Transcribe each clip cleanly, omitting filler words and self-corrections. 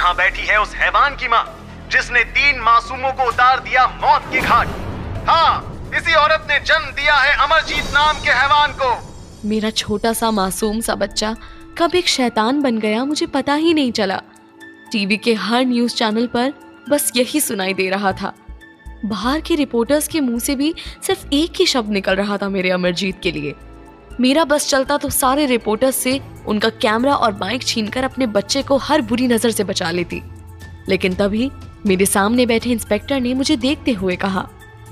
यहाँ बैठी है उस हैवान की माँ जिसने 3 मासूमों को उतार दिया मौत के घाट। हाँ, इसी औरत ने जन्म दिया है अमरजीत नाम के हैवान को। मेरा छोटा सा मासूम सा बच्चा कब एक शैतान बन गया मुझे पता ही नहीं चला। टीवी के हर न्यूज चैनल पर बस यही सुनाई दे रहा था। बाहर के रिपोर्टर्स के मुंह से भी सिर्फ एक ही शब्द निकल रहा था मेरे अमरजीत के लिए। मेरा बस चलता तो सारे रिपोर्टर्स से उनका कैमरा और माइक छीनकर अपने बच्चे को हर बुरी नजर से बचा लेती। लेकिन तभी मेरे सामने बैठे इंस्पेक्टर ने मुझे देखते हुए कहा,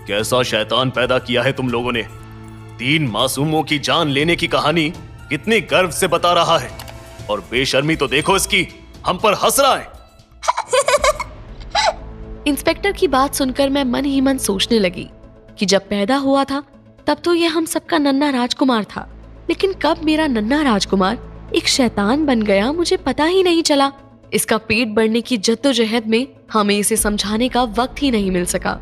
कैसा शैतान पैदा किया है तुम लोगों ने। 3 मासूमों की जान लेने की कहानी कितने गर्व से बता रहा है, और बेशर्मी तो देखो इसकी, हम पर हंस रहा है। इंस्पेक्टर की बात सुनकर मैं मन ही मन सोचने लगी कि जब पैदा हुआ था तब तो ये हम सबका नन्हा राजकुमार था, लेकिन कब मेरा नन्हा राजकुमार एक शैतान बन गया मुझे पता ही नहीं चला। इसका पेट बढ़ने की जद्दोजहद में हमें इसे समझाने का वक्त ही नहीं मिल सका।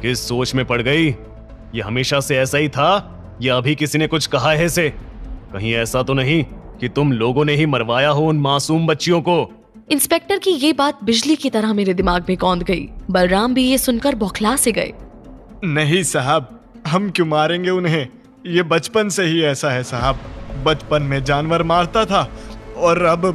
किस सोच में पड़ गई? ये हमेशा से ऐसा ही था या अभी किसी ने कुछ कहा है इसे? कहीं ऐसा तो नहीं कि तुम लोगों ने ही मरवाया हो उन मासूम बच्चियों को? इंस्पेक्टर की ये बात बिजली की तरह मेरे दिमाग में कौंध गई। बलराम भी ये सुनकर बौखला से गए। नहीं साहब, हम क्यों मारेंगे उन्हें? ये बचपन से ही ऐसा है साहब। बचपन में जानवर मारता था और अब।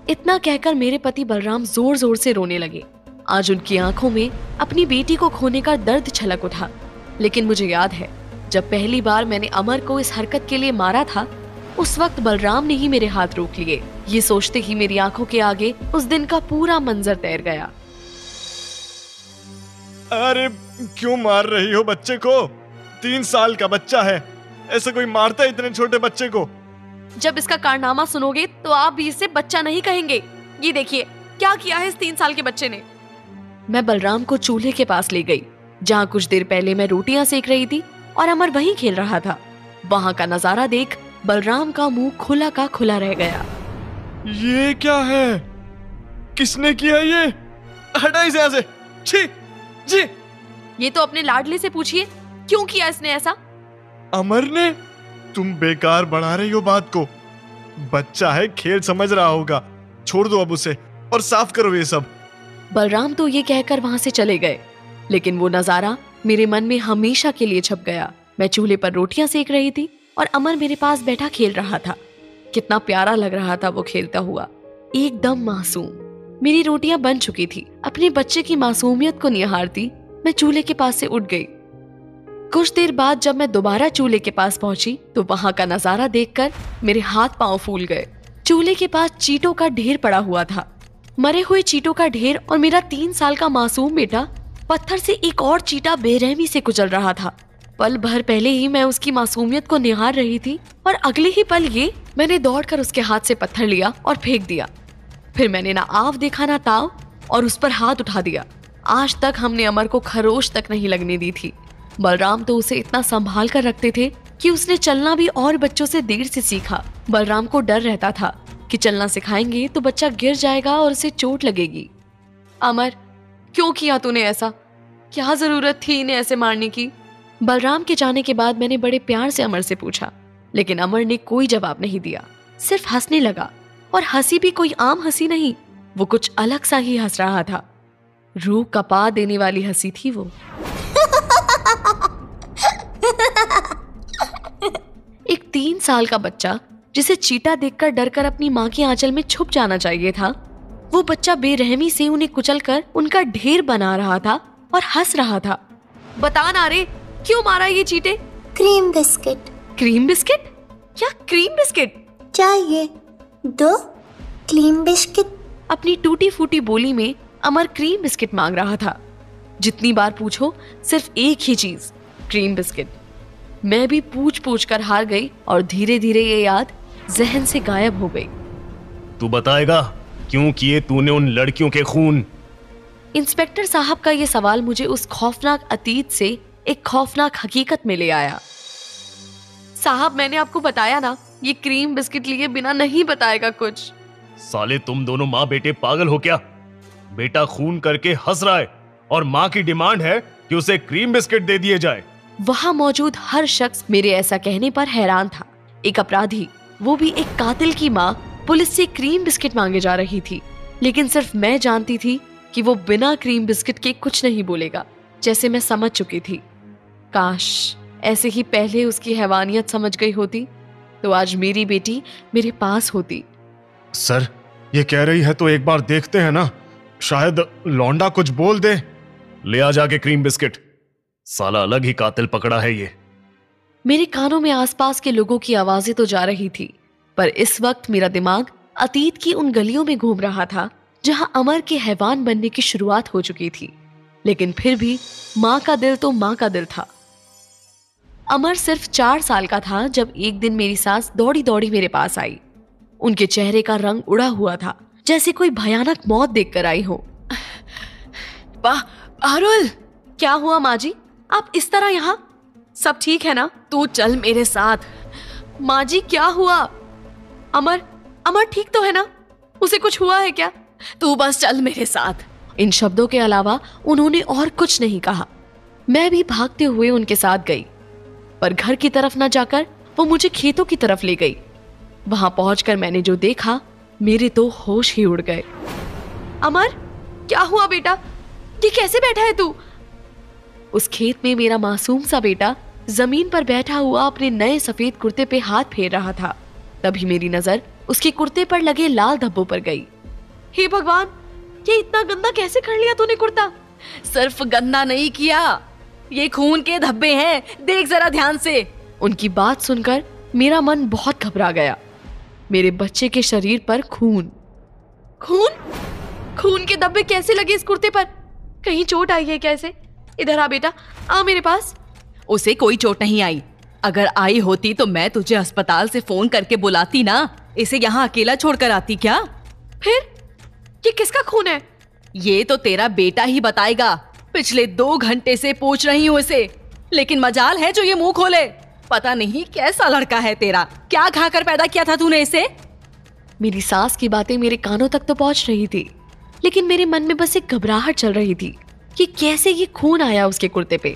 इतना कहकर मेरे पति बलराम जोर जोर से रोने लगे। आज उनकी आंखों में अपनी बेटी को खोने का दर्द छलक उठा। लेकिन मुझे याद है जब पहली बार मैंने अमर को इस हरकत के लिए मारा था, उस वक्त बलराम ने ही मेरे हाथ रोक लिए। ये सोचते ही मेरी आंखों के आगे उस दिन का पूरा मंजर तैर गया। अरे क्यों मार रही हो बच्चे को? 3 साल का बच्चा है, ऐसे कोई मारता है इतने छोटे बच्चे को? जब इसका कारनामा सुनोगे तो आप भी इसे बच्चा नहीं कहेंगे। ये देखिए क्या किया है इस 3 साल के बच्चे ने। मैं बलराम को चूल्हे के पास ले गई जहाँ कुछ देर पहले मैं रोटियां सेक रही थी और अमर वहीं खेल रहा था। वहाँ का नजारा देख बलराम का मुंह खुला का खुला रह गया। ये क्या है? किसने किया ये? हटा इसे यहाँ से। छी जी। ये तो अपने लाडले से पूछिए क्यों किया इसने ऐसा। अमर ने? तुम बेकार बढ़ा रही हो बात को। बच्चा है, खेल समझ रहा होगा। छोड़ दो अब उसे और साफ करो ये सब। बलराम तो ये कहकर वहां से चले गए, लेकिन वो नजारा मेरे मन में हमेशा के लिए छप गया। मैं चूल्हे पर रोटियां सेक रही थी और अमर मेरे पास बैठा खेल रहा था। कितना प्यारा लग रहा था वो खेलता हुआ, एकदम मासूम। मेरी रोटियां बन चुकी थी। अपने बच्चे की मासूमियत को निहारती मैं चूल्हे के पास से उठ गई। कुछ देर बाद जब मैं दोबारा चूल्हे के पास पहुंची तो वहां का नजारा देखकर मेरे हाथ पांव फूल गए। चूल्हे के पास चींटों का ढेर पड़ा हुआ था, मरे हुए चींटों का ढेर, और मेरा 3 साल का मासूम बेटा पत्थर से एक और चींटा बेरहमी से कुचल रहा था। पल भर पहले ही मैं उसकी मासूमियत को निहार रही थी और अगले ही पल मैंने दौड़कर उसके हाथ से पत्थर लिया और फेंक दिया। फिर मैंने ना आव देखा ना ताव और उस पर हाथ उठा दिया। आज तक हमने अमर को खरोश तक नहीं लगने दी थी। बलराम तो उसे इतना संभाल कर रखते थे कि उसने चलना भी और बच्चों से देर से सीखा। बलराम को डर रहता था कि चलना सिखाएंगे तो बच्चा गिर जाएगा और उसे चोट लगेगी। अमर, क्यों किया तूने ऐसा? क्या जरूरत थी इन्हें ऐसे मारने की? बलराम के जाने के बाद मैंने बड़े प्यार से अमर से पूछा, लेकिन अमर ने कोई जवाब नहीं दिया, सिर्फ हंसने लगा। और हंसी भी कोई आम हंसी नहीं, वो कुछ अलग सा ही हंस रहा था। रूह कपा देने वाली हंसी थी वो। एक 3 साल का बच्चा जिसे चीता देखकर डरकर अपनी माँ की आंचल में छुप जाना चाहिए था, वो बच्चा बेरहमी से उन्हें कुचलकर उनका ढेर बना रहा था और हंस रहा था। बता ना रे, क्यों मारा ये चींटे? Cream biscuit. Cream biscuit? क्या क्रीम बिस्किट चाहिए? 2 क्रीम बिस्किट। अपनी टूटी फूटी बोली में अमर क्रीम बिस्किट मांग रहा था। जितनी बार पूछो सिर्फ एक ही चीज, क्रीम बिस्किट। मैं भी पूछ पूछ कर हार गई और धीरे धीरे ये याद जहन से गायब हो गई। तू बताएगा क्यों किए तूने उन लड़कियों के खून? इंस्पेक्टर साहब का ये सवाल मुझे उस खौफनाक अतीत से एक खौफनाक हकीकत में ले आया। साहब, मैंने आपको बताया ना, ये क्रीम बिस्किट लिए बिना नहीं बताएगा कुछ। साले तुम दोनों माँ बेटे पागल हो क्या? बेटा खून करके हंस रहा है और माँ की डिमांड है कि उसे क्रीम बिस्किट दे दिए जाए। वहां मौजूद हर शख्स मेरे ऐसा कहने पर हैरान था। एक अपराधी, वो भी एक कातिल की माँ, पुलिस से क्रीम बिस्किट मांगे जा रही थी। लेकिन सिर्फ मैं जानती थी कि वो बिना क्रीम बिस्किट के कुछ नहीं बोलेगा, जैसे मैं समझ चुकी थी। काश ऐसे ही पहले उसकी हैवानियत समझ गई होती तो आज मेरी बेटी मेरे पास होती। सर, ये कह रही है तो एक बार देखते हैं ना, शायद लौंडा कुछ बोल दे। ले आ जाके क्रीम बिस्किट, साला अलग ही कातिल पकड़ा है ये। मेरे कानों में आसपास के लोगों की आवाजें तो जा रही थी, पर इस वक्त मेरा दिमाग अतीत की उन गलियों में घूम रहा था जहां अमर के हैवान बनने की शुरुआत हो चुकी थी। लेकिन फिर भी माँ का दिल तो माँ का दिल था। अमर सिर्फ 4 साल का था जब एक दिन मेरी सास दौड़ी दौड़ी मेरे पास आई। उनके चेहरे का रंग उड़ा हुआ था, जैसे कोई भयानक मौत देखकर आई हो। पारुल, क्या हुआ माँ जी? आप इस तरह यहाँ? सब ठीक है ना? तू चल मेरे साथ। माँ जी क्या हुआ? अमर ठीक तो है ना? उसे कुछ हुआ है क्या? तू बस चल मेरे साथ। इन शब्दों के अलावा उन्होंने और कुछ नहीं कहा। मैं भी भागते हुए उनके साथ गई, पर घर की तरफ न जाकर वो मुझे खेतों की तरफ ले गई। वहां पहुंचकर मैंने जो देखा, मेरे तो होश ही उड़ गए। अमर, क्या हुआ बेटा? ये कैसे बैठा है तू? उस खेत में मेरा मासूम सा बेटा जमीन पर बैठा हुआ अपने नए सफेद कुर्ते पे हाथ फेर रहा था। तभी मेरी नजर उसके कुर्ते पर लगे लाल धब्बों पर गई। हे भगवान, ये इतना गंदा कैसे कर लिया तूने कुर्ता? सिर्फ गंदा नहीं किया, ये खून के धब्बे हैं, देख जरा ध्यान से। उनकी बात सुनकर मेरा मन बहुत घबरा गया। मेरे बच्चे के शरीर पर खून के धब्बे कैसे लगे इस कुर्ते पर? कहीं चोट आई है कैसे? इधर आ बेटा, आ मेरे पास। उसे कोई चोट नहीं आई। अगर आई होती तो मैं तुझे अस्पताल से फोन करके बुलाती ना, इसे यहाँ अकेला छोड़कर आती क्या? फिर ये किसका खून है? ये तो तेरा बेटा ही बताएगा। पिछले 2 घंटे से पूछ रही हूँ इसे, लेकिन मजाल है जो ये मुंह खोले। पता नहीं कैसा लड़का है तेरा, क्या खाकर पैदा किया था तूने इसे? मेरी सास की बातें मेरे कानों तक तो पहुंच रही थी, लेकिन मेरे मन में बस एक घबराहट चल रही थी कि कैसे ये खून आया उसके कुर्ते पे।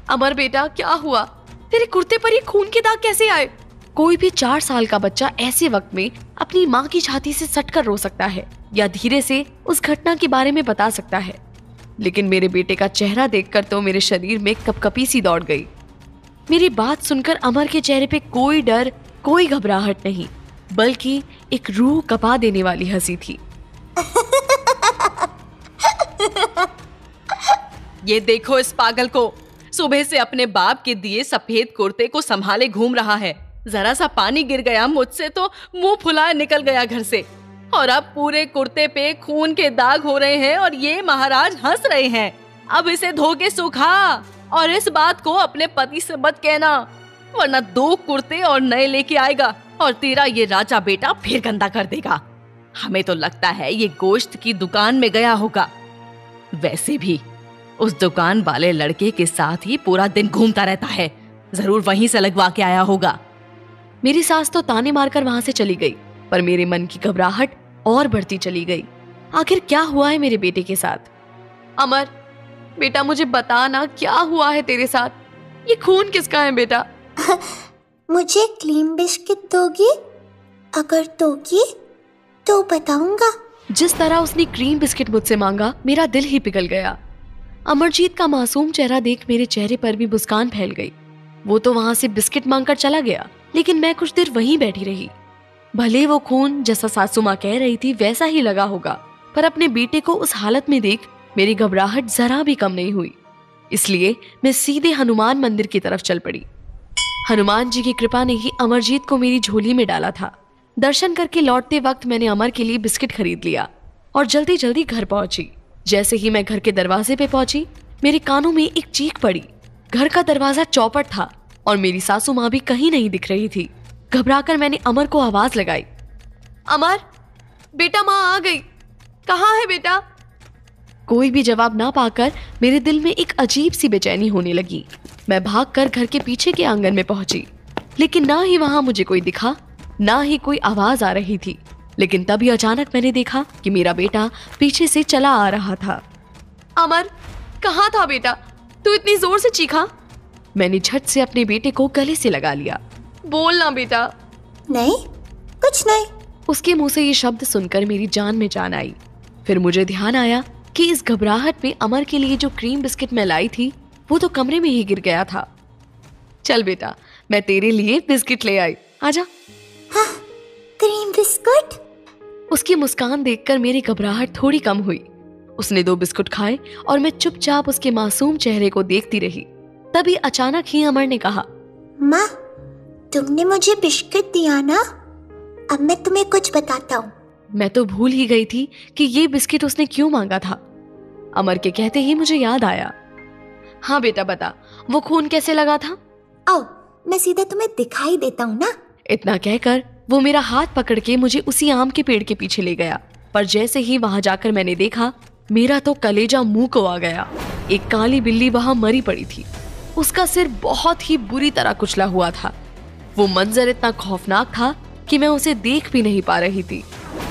अमर बेटा, क्या हुआ? तेरे कुर्ते पर ये खून के दाग कैसे आए? कोई भी 4 साल का बच्चा ऐसे वक्त में अपनी माँ की छाती से सटकर रो सकता है या धीरे से उस घटना के बारे में बता सकता है, लेकिन मेरे बेटे का चेहरा देखकर तो मेरे शरीर में कपकपी सी दौड़ गई। मेरी बात सुनकर अमर के चेहरे पे कोई डर, कोई घबराहट नहीं, बल्कि एक रूह कपा देने वाली हंसी थी। ये देखो इस पागल को, सुबह से अपने बाप के दिए सफेद कुर्ते को संभाले घूम रहा है। जरा सा पानी गिर गया मुझसे तो मुंह फुलाए निकल गया घर से, और अब पूरे कुर्ते पे खून के दाग हो रहे हैं और ये महाराज हंस रहे हैं। अब इसे धो के सुखा, और इस बात को अपने पति से मत कहना, वरना 2 कुर्ते और नए लेके आएगा और तेरा ये राजा बेटा फिर गंदा कर देगा। हमें तो लगता है ये गोश्त की दुकान में गया होगा। वैसे भी उस दुकान वाले लड़के के साथ ही पूरा दिन घूमता रहता है, जरूर वहीं से लगवा के आया होगा। मेरी सास तो ताने मारकर वहां से चली गई, पर मेरे मन की घबराहट और बढ़ती चली गई। आखिर क्या हुआ है मेरे बेटे के साथ? अमर बेटा, मुझे बता ना, क्या हुआ है तेरे साथ? ये खून किसका है बेटा? मुझे क्रीम बिस्किट दोगी? अगर दोगी तो बताऊंगा। जिस तरह उसने क्रीम बिस्किट मुझसे मांगा, मेरा दिल ही पिघल गया। अमरजीत का मासूम चेहरा देख मेरे चेहरे पर भी मुस्कान फैल गई। वो तो वहां से बिस्किट मांगकर चला गया, लेकिन मैं कुछ देर वहीं बैठी रही। भले वो खून जैसा सासू माँ कह रही थी वैसा ही लगा होगा, पर अपने बेटे को उस हालत में देख मेरी घबराहट जरा भी कम नहीं हुई। इसलिए मैं सीधे हनुमान मंदिर की तरफ चल पड़ी। हनुमान जी की कृपा ने ही अमरजीत को मेरी झोली में डाला था। दर्शन करके लौटते वक्त मैंने अमर के लिए बिस्किट खरीद लिया और जल्दी जल्दी घर पहुंची। जैसे ही मैं घर के दरवाजे पे पहुंची, मेरे कानों में एक चीख पड़ी। घर का दरवाजा चौपट था और मेरी सासू माँ भी कहीं नहीं दिख रही थी। घबराकर मैंने अमर को आवाज लगाई, अमर बेटा, माँ आ गई, कहाँ है बेटा? कोई भी जवाब ना पाकर मेरे दिल में एक अजीब सी बेचैनी होने लगी। मैं भागकर घर के पीछे के आंगन में पहुंची, लेकिन ना ही वहां मुझे कोई दिखा, ना ही कोई आवाज आ रही थी। लेकिन तभी अचानक मैंने देखा कि मेरा बेटा पीछे से चला आ रहा था। अमर, कहाँ था बेटा? तू इतनी जोर से चीखा? मैंने झट से अपने बेटे को गले से लगा लिया। बोल ना बेटा। नहीं, कुछ नहीं। उसके मुंह से ये शब्द सुनकर मेरी जान में जान आई। फिर मुझे ध्यान आया कि इस घबराहट में अमर के लिए जो क्रीम बिस्किट मैं लाई थी वो तो कमरे में ही गिर गया था। चल बेटा, मैं तेरे लिए बिस्किट ले आई, आजा। हाँ, क्रीम बिस्कुट। उसकी मुस्कान देखकर मेरी घबराहट थोड़ी कम हुई। उसने 2 बिस्कुट खाए और मैं चुपचाप उसके मासूम चेहरे को देखती रही। तभी अचानक ही अमर ने कहा, माँ, तुमने मुझे बिस्किट दिया ना, अब मैं तुम्हें कुछ बताता हूँ। मैं तो भूल ही गई थी कि ये बिस्किट उसने क्यों मांगा था। अमर के कहते ही मुझे याद आया। हाँ बेटा बता, वो खून कैसे लगा था? आओ, मैं सीधा तुम्हें दिखाई देता हूँ ना। इतना कहकर वो मेरा हाथ पकड़ के मुझे उसी आम के पेड़ के पीछे ले गया। पर जैसे ही वहां जाकर मैंने देखा, मेरा तो कलेजा मुंह को आ गया। एक काली बिल्ली वहां मरी पड़ी थी। उसका सिर बहुत ही बुरी तरह कुचला हुआ था। वो मंजर इतना खौफनाक था कि मैं उसे देख भी नहीं पा रही थी।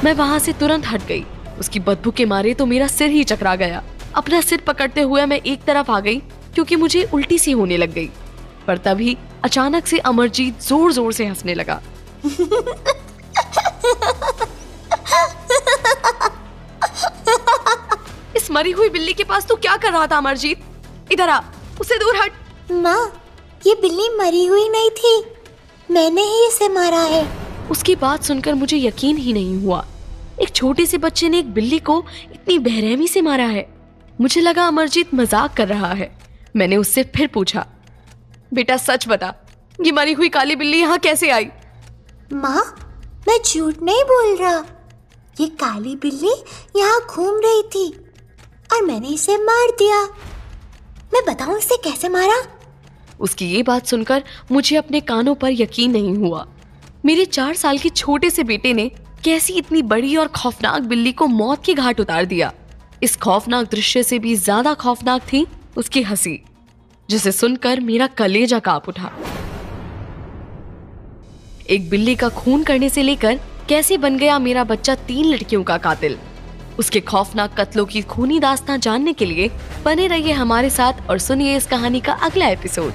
मैं वहां से तुरंत हट गई। उसकी बदबू के मारे तो मेरा सिर ही चकरा गया। अपना सिर पकड़ते हुए मैं एक तरफ आ गई क्योंकि मुझे उल्टी सी होने लग गई। पर तभी अचानक से अमरजीत जोर जोर से हंसने लगा। इस मरी हुई बिल्ली के पास तू क्या कर रहा था अमरजीत? इधर आ, उससे दूर हट। माँ, ये बिल्ली मरी हुई नहीं थी, मैंने ही इसे मारा है। उसकी बात सुनकर मुझे यकीन ही नहीं हुआ। एक छोटे से बच्चे ने एक बिल्ली को इतनी बेरहमी से मारा है। मुझे लगा अमरजीत मजाक कर रहा है। मैंने उससे फिर पूछा, बेटा सच बता, ये मरी हुई काली बिल्ली यहाँ कैसे आई? माँ, मैं झूठ नहीं बोल रहा। ये काली बिल्ली यहाँ घूम रही थी और मैंने इसे मार दिया। मैं बताऊं इसे कैसे मारा? उसकी ये बात सुनकर मुझे अपने कानों पर यकीन नहीं हुआ। मेरे 4 साल के छोटे से बेटे ने कैसी इतनी बड़ी और खौफनाक बिल्ली को मौत के घाट उतार दिया। इस खौफनाक दृश्य से भी ज्यादा खौफनाक थी उसकी हंसी, जिसे सुनकर मेरा कलेजा कांप उठा। एक बिल्ली का खून करने से लेकर कैसे बन गया मेरा बच्चा 3 लड़कियों का कातिल। उसके खौफनाक कत्लों की खूनी दास्तां जानने के लिए बने रहिए हमारे साथ और सुनिए इस कहानी का अगला एपिसोड।